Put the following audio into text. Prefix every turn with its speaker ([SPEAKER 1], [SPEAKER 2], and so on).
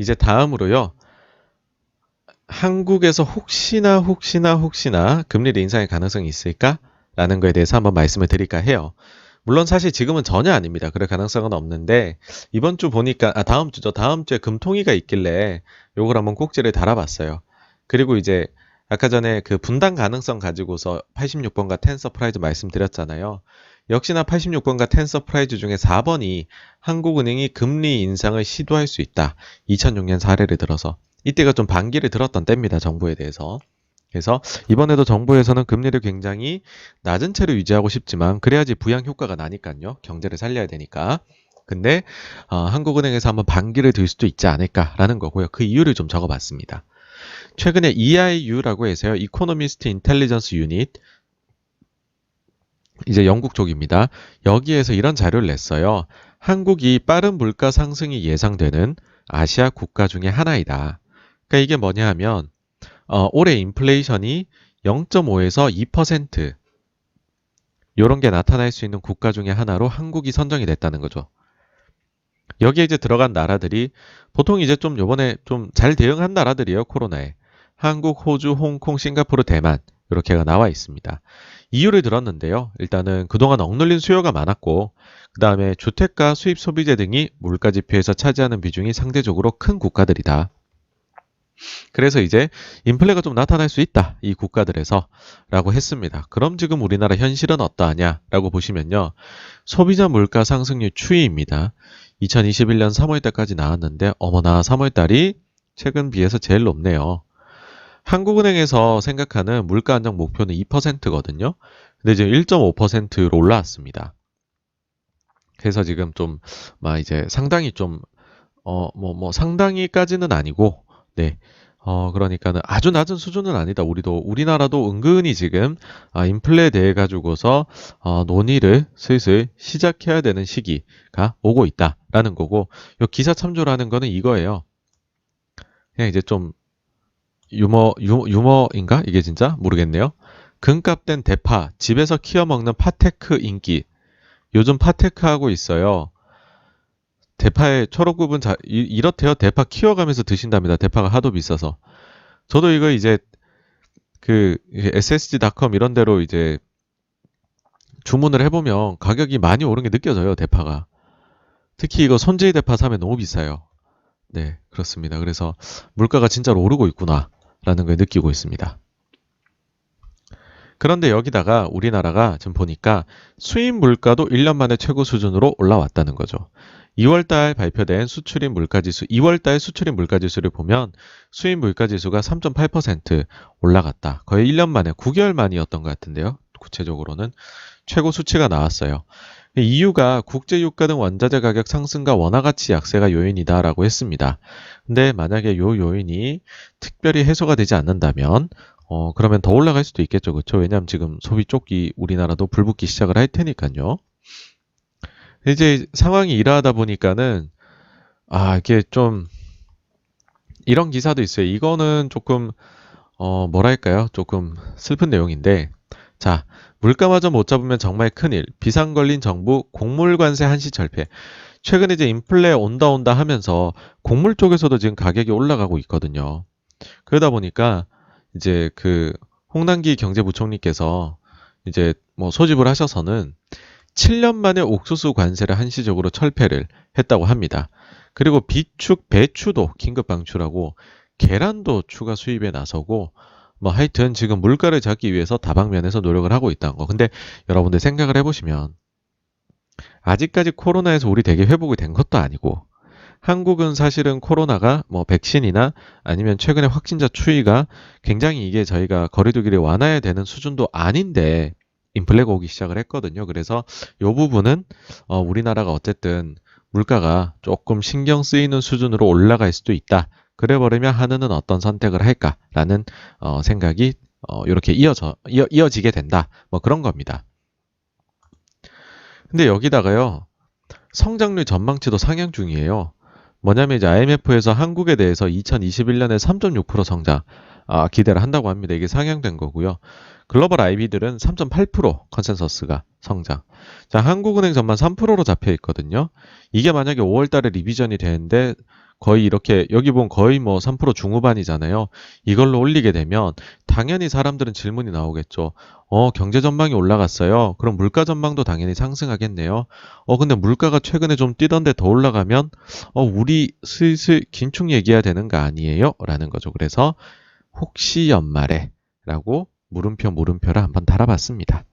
[SPEAKER 1] 이제 다음으로요. 한국에서 혹시나 금리를 인상의 가능성이 있을까? 라는 거에 대해서 한번 말씀을 드릴까 해요. 물론 사실 지금은 전혀 아닙니다. 그럴 가능성은 없는데 이번 주 보니까 다음 주죠. 다음 주에 금통위가 있길래 요걸 한번 꼭지를 달아봤어요. 그리고 이제 아까 전에 그 분당 가능성 가지고서 86번과 텐서프라이즈 말씀드렸잖아요. 역시나 86번과 텐서프라이즈 중에 4번이 한국은행이 금리 인상을 시도할 수 있다. 2006년 사례를 들어서 이때가 좀 반기를 들었던 때입니다. 정부에 대해서. 그래서 이번에도 정부에서는 금리를 굉장히 낮은 채로 유지하고 싶지만 그래야지 부양 효과가 나니까요. 경제를 살려야 되니까. 근데 한국은행에서 한번 반기를 들 수도 있지 않을까라는 거고요. 그 이유를 좀 적어봤습니다. 최근에 EIU라고 해서요. 이코노미스트 인텔리전스 유닛 이제 영국 쪽입니다. 여기에서 이런 자료를 냈어요. 한국이 빠른 물가 상승이 예상되는 아시아 국가 중에 하나이다. 그러니까 이게 뭐냐 하면 올해 인플레이션이 0.5에서 2% 이런 게 나타날 수 있는 국가 중에 하나로 한국이 선정이 됐다는 거죠. 여기에 이제 들어간 나라들이 보통 이제 좀 요번에 좀 잘 대응한 나라들이에요. 코로나에. 한국, 호주, 홍콩, 싱가포르, 대만 이렇게가 나와 있습니다. 이유를 들었는데요. 일단은 그동안 억눌린 수요가 많았고 그 다음에 주택가, 수입 소비재 등이 물가 지표에서 차지하는 비중이 상대적으로 큰 국가들이다. 그래서 이제 인플레가 좀 나타날 수 있다. 이 국가들에서 라고 했습니다. 그럼 지금 우리나라 현실은 어떠하냐라고 보시면요. 소비자 물가 상승률 추이입니다. 2021년 3월 달까지 나왔는데 어머나 3월 달이 최근 비해서 제일 높네요. 한국은행에서 생각하는 물가 안정 목표는 2%거든요. 근데 지금 1.5%로 올라왔습니다. 그래서 지금 좀, 이제 상당히 좀, 상당히까지는 아니고, 네. 그러니까는 아주 낮은 수준은 아니다. 우리나라도 은근히 지금, 인플레에 대해 가지고서, 논의를 슬슬 시작해야 되는 시기가 오고 있다라는 거고, 요 기사 참조라는 거는 이거예요. 그냥 이제 좀, 유머인가? 이게 진짜? 모르겠네요. 금값 된 대파, 집에서 키워 먹는 파테크 인기. 요즘 파테크 하고 있어요. 대파의 초록부분 이렇대요. 대파 키워가면서 드신답니다. 대파가 하도 비싸서. 저도 이거 이제 그 ssg.com 이런 데로 이제 주문을 해보면 가격이 많이 오른 게 느껴져요. 대파가. 특히 이거 손질 대파 사면 너무 비싸요. 네, 그렇습니다. 그래서 물가가 진짜로 오르고 있구나라는 걸 느끼고 있습니다. 그런데 여기다가 우리나라가 지금 보니까 수입 물가도 1년 만에 최고 수준으로 올라왔다는 거죠. 2월달 발표된 수출입 물가지수, 2월달 수출입 물가지수를 보면 수입 물가지수가 3.8% 올라갔다. 거의 1년 만에, 9개월 만이었던 것 같은데요. 구체적으로는 최고 수치가 나왔어요. 이유가 국제유가 등 원자재 가격 상승과 원화 가치 약세가 요인이다라고 했습니다. 근데 만약에 요 요인이 특별히 해소가 되지 않는다면 그러면 더 올라갈 수도 있겠죠. 그렇죠? 왜냐하면 지금 소비 쪽이 우리나라도 불붙기 시작을 할 테니까요. 이제 상황이 이러하다 보니까는 이게 좀 이런 기사도 있어요. 이거는 조금 뭐랄까요? 조금 슬픈 내용인데 자, 물가마저 못 잡으면 정말 큰일. 비상 걸린 정부 곡물 관세 한시 철폐. 최근에 이제 인플레 온다 하면서 곡물 쪽에서도 지금 가격이 올라가고 있거든요. 그러다 보니까 이제 그 홍남기 경제부총리께서 이제 뭐 소집을 하셔서는 7년 만에 옥수수 관세를 한시적으로 철폐를 했다고 합니다. 그리고 비축, 배추도 긴급 방출하고 계란도 추가 수입에 나서고 뭐 하여튼 지금 물가를 잡기 위해서 다방면에서 노력을 하고 있다는 거. 근데 여러분들 생각을 해보시면 아직까지 코로나에서 우리 되게 회복이 된 것도 아니고 한국은 사실은 코로나가 뭐 백신이나 아니면 최근에 확진자 추이가 굉장히 이게 저희가 거리두기를 완화해야 되는 수준도 아닌데 인플레가 오기 시작을 했거든요. 그래서 이 부분은 우리나라가 어쨌든 물가가 조금 신경 쓰이는 수준으로 올라갈 수도 있다. 그래 버리면 한은은 어떤 선택을 할까라는 생각이 이렇게 이어지게 된다. 뭐 그런 겁니다. 근데 여기다가요. 성장률 전망치도 상향 중이에요. 뭐냐면 이제 IMF에서 한국에 대해서 2021년에 3.6% 성장 기대를 한다고 합니다. 이게 상향된 거고요. 글로벌 IB들은 3.8% 컨센서스가 성장. 자, 한국은행 전만 3%로 잡혀 있거든요. 이게 만약에 5월 달에 리비전이 되는데 거의 이렇게 여기 보면 거의 뭐 3% 중후반이잖아요. 이걸로 올리게 되면 당연히 사람들은 질문이 나오겠죠. 경제 전망이 올라갔어요. 그럼 물가 전망도 당연히 상승하겠네요. 근데 물가가 최근에 좀 뛰던데 더 올라가면 우리 슬슬 긴축 얘기해야 되는 거 아니에요? 라는 거죠. 그래서 혹시 연말에 라고 물음표를 한번 달아봤습니다.